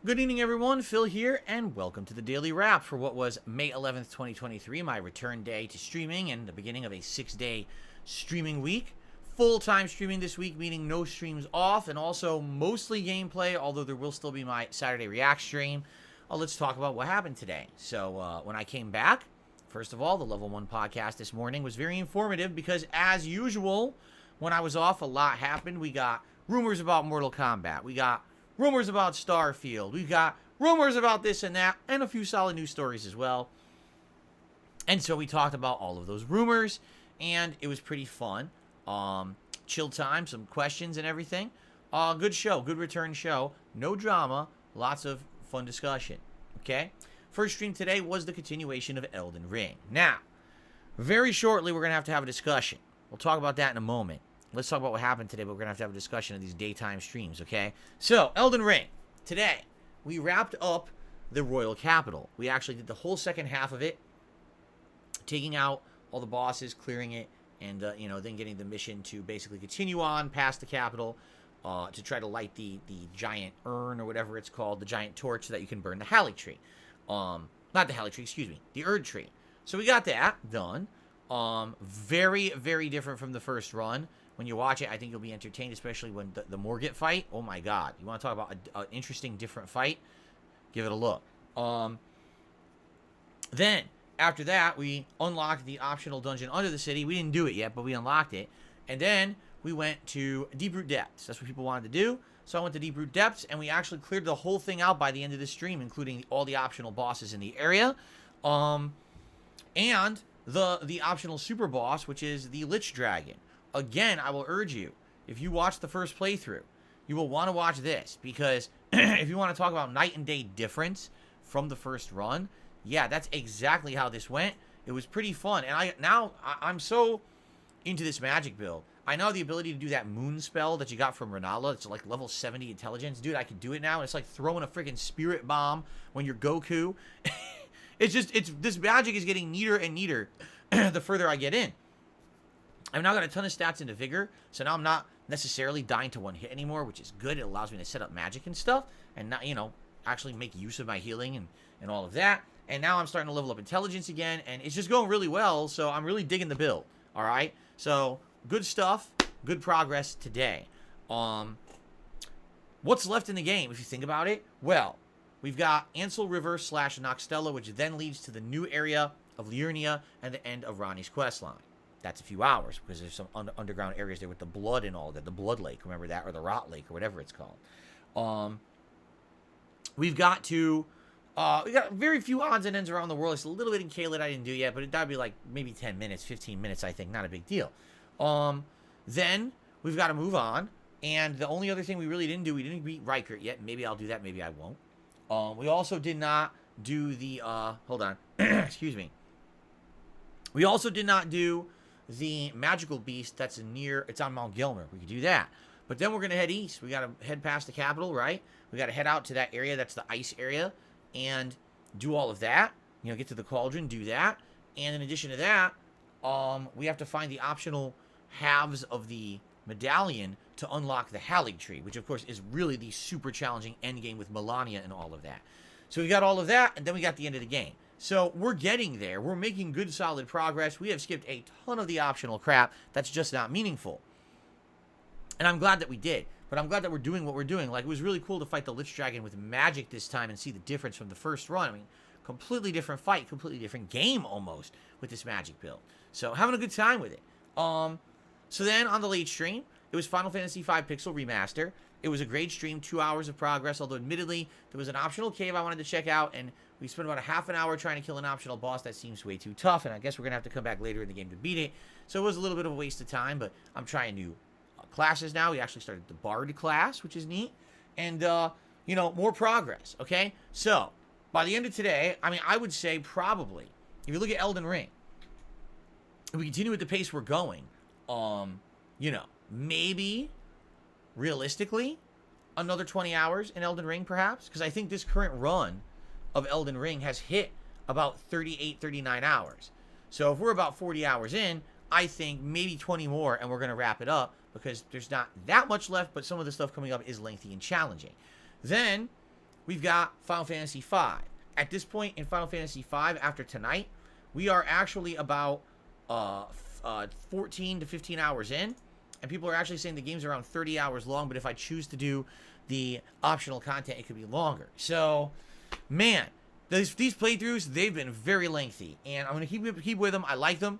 Good evening, everyone. Phil here, and welcome to the Daily Wrap for what was May 11th, 2023, my return day to streaming and the beginning of a 6-day streaming week. Full-time streaming this week, meaning no streams off, and also mostly gameplay, although there will still be my Saturday React stream. Let's talk about what happened today. So, when I came back, first of all, the Level 1 podcast this morning was very informative because, as usual, when I was off, a lot happened. We got rumors about Mortal Kombat. We got rumors about Starfield. We've got rumors about this and that, and a few solid news stories as well. And so we talked about all of those rumors, and it was pretty fun. Chill time, some questions and everything. Good show, good return show. No drama, lots of fun discussion. Okay? First stream today was the continuation of Elden Ring. Now, very shortly, we're going to have a discussion. We'll talk about that in a moment. Let's talk about what happened today, but we're going to have a discussion of these daytime streams, okay? So, Elden Ring. Today, we wrapped up the Royal Capital. We actually did the whole second half of it, taking out all the bosses, clearing it, and, then getting the mission to basically continue on past the capital to try to light the giant urn or whatever it's called, the giant torch so that you can burn the Halley tree. Not the Halley tree, excuse me, the Erd tree. So we got that done. Very, very different from the first run. When you watch it, I think you'll be entertained, especially when the Morgott fight. Oh my god. You want to talk about an interesting, different fight? Give it a look. Then, after that, we unlocked the optional dungeon under the city. We didn't do it yet, but we unlocked it. And then, we went to Deep-Root Depths. That's what people wanted to do. So I went to Deep-Root Depths, and we actually cleared the whole thing out by the end of the stream, including all the optional bosses in the area. And the optional super boss, which is the Lich Dragon. Again, I will urge you, if you watch the first playthrough, you will want to watch this, because if you want to talk about night and day difference from the first run, yeah, that's exactly how this went. It was pretty fun, and I'm so into this magic build. I know the ability to do that moon spell that you got from Renala. It's like level 70 intelligence. Dude, I could do it now. It's like throwing a freaking spirit bomb when you're Goku. This magic is getting neater and neater the further I get in. I've now got a ton of stats into Vigor, so now I'm not necessarily dying to one hit anymore, which is good. It allows me to set up magic and stuff, and not, actually make use of my healing and all of that. And now I'm starting to level up intelligence again, and it's just going really well, so I'm really digging the build, all right? So, good stuff, good progress today. What's left in the game, if you think about it? Well, we've got Ansel River / Noxtella, which then leads to the new area of Liurnia and the end of Ronnie's questline. That's a few hours, because there's some underground areas there with the blood and all that. The Blood Lake, remember that? Or the Rot Lake, or whatever it's called. We've got very few odds and ends around the world. It's a little bit in Caelid I didn't do yet, but that'd be like maybe 10 minutes, 15 minutes, I think. Not a big deal. Then we've got to move on. And the only other thing we really didn't do, we didn't beat Rykert yet. Maybe I'll do that, maybe I won't. We also did not do the, hold on. Excuse me. We also did not do the magical beast it's on Mount Gilmer. We could do that. But then we're going to head east. We got to head past the capital, right? We got to head out to that area, that's the ice area, and do all of that. Get to the cauldron, do that. And in addition to that, we have to find the optional halves of the medallion to unlock the Halley tree, which of course is really the super challenging endgame with Melania and all of that. So we got all of that, and then we got the end of the game. So we're getting there. We're making good, solid progress. We have skipped a ton of the optional crap that's just not meaningful. And I'm glad that we did. But I'm glad that we're doing what we're doing. Like, it was really cool to fight the Lich Dragon with magic this time and see the difference from the first run. I mean, completely different fight, completely different game almost with this magic build. So having a good time with it. So then on the late stream, it was Final Fantasy V Pixel Remaster. It was a great stream, 2 hours of progress, although admittedly, there was an optional cave I wanted to check out, and we spent about a half an hour trying to kill an optional boss that seems way too tough, and I guess we're going to have to come back later in the game to beat it. So it was a little bit of a waste of time, but I'm trying new classes now. We actually started the Bard class, which is neat, and, more progress, okay? So, by the end of today, I would say probably, if you look at Elden Ring, if we continue at the pace we're going, maybe realistically another 20 hours in Elden Ring, perhaps, because I think this current run of Elden Ring has hit about 38, 39 hours. So if we're about 40 hours in, I think maybe 20 more and we're going to wrap it up, because there's not that much left, but some of the stuff coming up is lengthy and challenging. Then we've got Final Fantasy V. At this point in Final Fantasy V, after tonight, we are actually about 14 to 15 hours in, and people are actually saying the game's around 30 hours long, but if I choose to do the optional content, it could be longer. So, man, these playthroughs, they've been very lengthy, and I'm going to keep with them. I like them.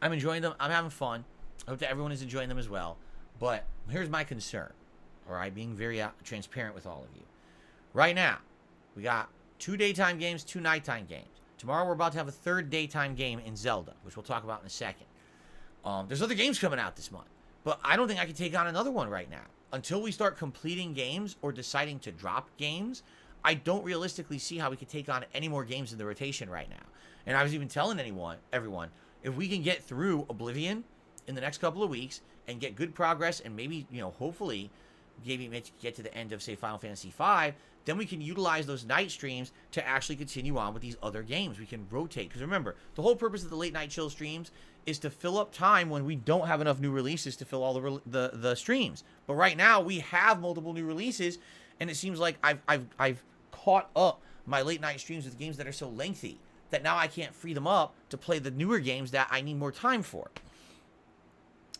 I'm enjoying them. I'm having fun. I hope that everyone is enjoying them as well. But here's my concern, all right, being very transparent with all of you. Right now, we got 2 daytime games, 2 nighttime games. Tomorrow, we're about to have a 3rd daytime game in Zelda, which we'll talk about in a second. There's other games coming out this month, but I don't think I can take on another one right now. Until we start completing games or deciding to drop games, I don't realistically see how we could take on any more games in the rotation right now. And I was even telling everyone, if we can get through Oblivion in the next couple of weeks and get good progress and maybe, hopefully get to the end of, say, Final Fantasy V, then we can utilize those night streams to actually continue on with these other games. We can rotate. Because remember, the whole purpose of the late night chill streams is to fill up time when we don't have enough new releases to fill all the streams. But right now, we have multiple new releases, and it seems like I've caught up my late night streams with games that are so lengthy that now I can't free them up to play the newer games that I need more time for.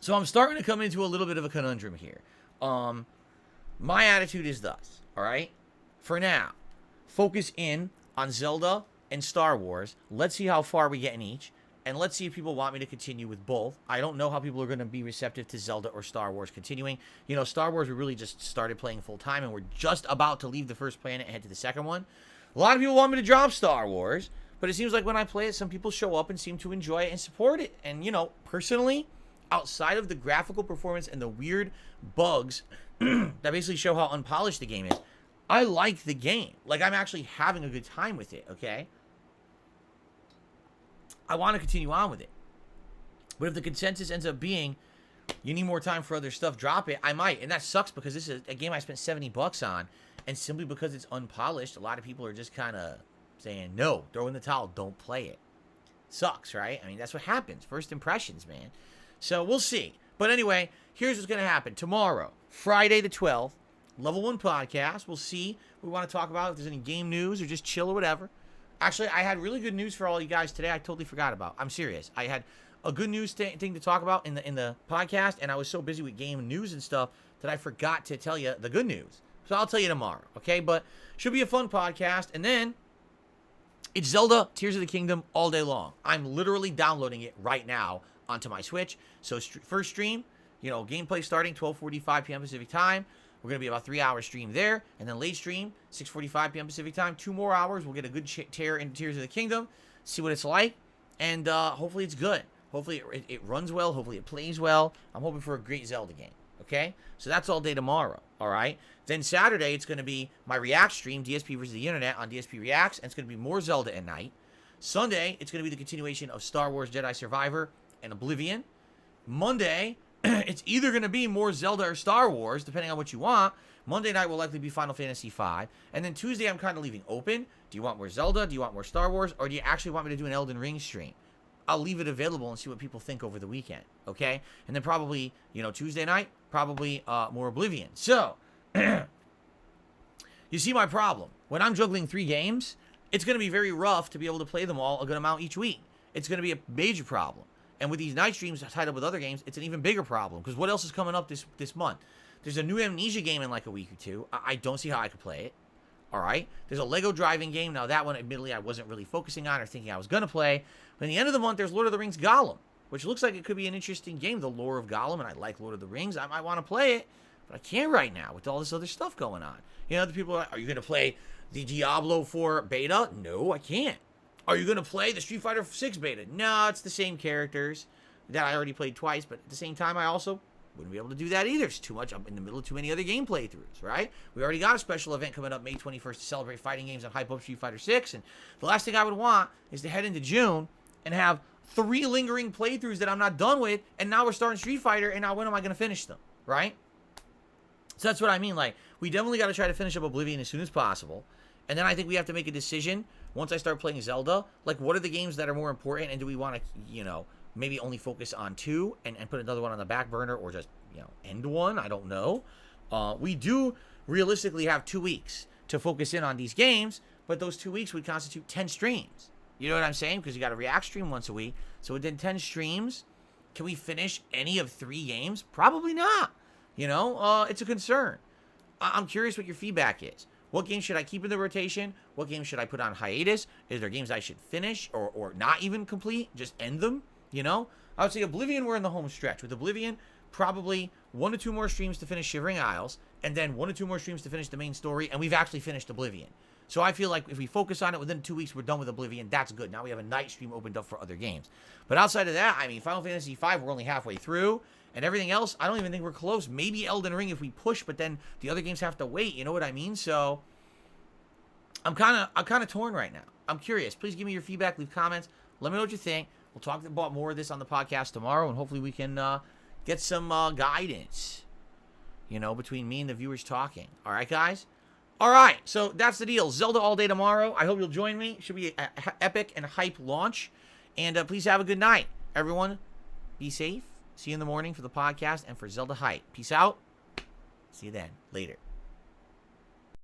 So I'm starting to come into a little bit of a conundrum here. My attitude is thus, all right? For now, focus in on Zelda and Star Wars. Let's see how far we get in each, and let's see if people want me to continue with both. I don't know how people are going to be receptive to Zelda or Star Wars continuing. Star Wars, we really just started playing full-time, and we're just about to leave the first planet and head to the second one. A lot of people want me to drop Star Wars, but it seems like when I play it, some people show up and seem to enjoy it and support it. And, personally, outside of the graphical performance and the weird bugs that basically show how unpolished the game is, I like the game. Like, I'm actually having a good time with it, okay? I want to continue on with it. But if the consensus ends up being, you need more time for other stuff, drop it, I might. And that sucks because this is a game I spent $70 on. And simply because it's unpolished, a lot of people are just kind of saying, no, throw in the towel, don't play it. Sucks, right? I mean, that's what happens. First impressions, man. So we'll see. But anyway, here's what's going to happen. Tomorrow, Friday the 12th, Level 1 podcast. We'll see what we want to talk about, if there's any game news or just chill or whatever. Actually, I had really good news for all you guys today. I totally forgot about. I'm serious. I had a good news thing to talk about in the podcast, and I was so busy with game news and stuff that I forgot to tell you the good news. So I'll tell you tomorrow, okay? But should be a fun podcast. And then it's Zelda Tears of the Kingdom all day long. I'm literally downloading it right now onto my Switch. So first stream, gameplay starting 12:45 p.m. Pacific time. We're going to be about 3 hours stream there. And then late stream, 6:45 p.m. Pacific time. 2 more hours. We'll get a good tear into Tears of the Kingdom. See what it's like. And hopefully it's good. Hopefully it runs well. Hopefully it plays well. I'm hoping for a great Zelda game. Okay? So that's all day tomorrow. All right? Then Saturday, it's going to be my React stream, DSP versus the Internet on DSP Reacts. And it's going to be more Zelda at night. Sunday, it's going to be the continuation of Star Wars Jedi Survivor and Oblivion. Monday, it's either going to be more Zelda or Star Wars, depending on what you want. Monday night will likely be Final Fantasy V. And then Tuesday, I'm kind of leaving open. Do you want more Zelda? Do you want more Star Wars? Or do you actually want me to do an Elden Ring stream? I'll leave it available and see what people think over the weekend, okay? And then probably, Tuesday night, probably more Oblivion. So, you see my problem. When I'm juggling 3 games, it's going to be very rough to be able to play them all a good amount each week. It's going to be a major problem. And with these night streams tied up with other games, it's an even bigger problem. Because what else is coming up this month? There's a new Amnesia game in like a week or two. I don't see how I could play it. All right? There's a Lego driving game. Now, that one, admittedly, I wasn't really focusing on or thinking I was going to play. But at the end of the month, there's Lord of the Rings Gollum, which looks like it could be an interesting game, the lore of Gollum, and I like Lord of the Rings. I might want to play it, but I can't right now with all this other stuff going on. The people are like, are you going to play the Diablo 4 beta? No, I can't. Are you going to play the Street Fighter 6 beta? No, it's the same characters that I already played twice, but at the same time, I also wouldn't be able to do that either. It's too much. I'm in the middle of too many other game playthroughs, right? We already got a special event coming up May 21st to celebrate fighting games and hype up Street Fighter 6, and the last thing I would want is to head into June and have 3 lingering playthroughs that I'm not done with, and now we're starting Street Fighter, and now when am I going to finish them, right? So that's what I mean. Like, we definitely got to try to finish up Oblivion as soon as possible, and then I think we have to make a decision once I start playing Zelda, like, what are the games that are more important, and do we want to, maybe only focus on 2 and put another one on the back burner, or just, end one? I don't know. We do realistically have 2 weeks to focus in on these games, but those 2 weeks would constitute 10 streams. You know what I'm saying? Because you got to react stream once a week. So within 10 streams, can we finish any of 3 games? Probably not. You know, it's a concern. I'm curious what your feedback is. What games should I keep in the rotation? What games should I put on hiatus? Is there games I should finish or not even complete? Just end them, you know? I would say Oblivion, we're in the home stretch. With Oblivion, probably 1 to 2 more streams to finish Shivering Isles, and then 1 to 2 more streams to finish the main story, and we've actually finished Oblivion. So I feel like if we focus on it within 2 weeks, we're done with Oblivion. That's good. Now we have a night stream opened up for other games. But outside of that, I mean, Final Fantasy V, we're only halfway through. And everything else, I don't even think we're close. Maybe Elden Ring if we push, but then the other games have to wait. You know what I mean? So I'm kind of torn right now. I'm curious. Please give me your feedback. Leave comments. Let me know what you think. We'll talk about more of this on the podcast tomorrow, and hopefully we can get some guidance, you know, between me and the viewers talking. All right, guys? All right, so that's the deal. Zelda all day tomorrow. I hope you'll join me. Should be an epic and hype launch. And please have a good night. Everyone, be safe. See you in the morning for the podcast and for Zelda Hype. Peace out. See you then. Later.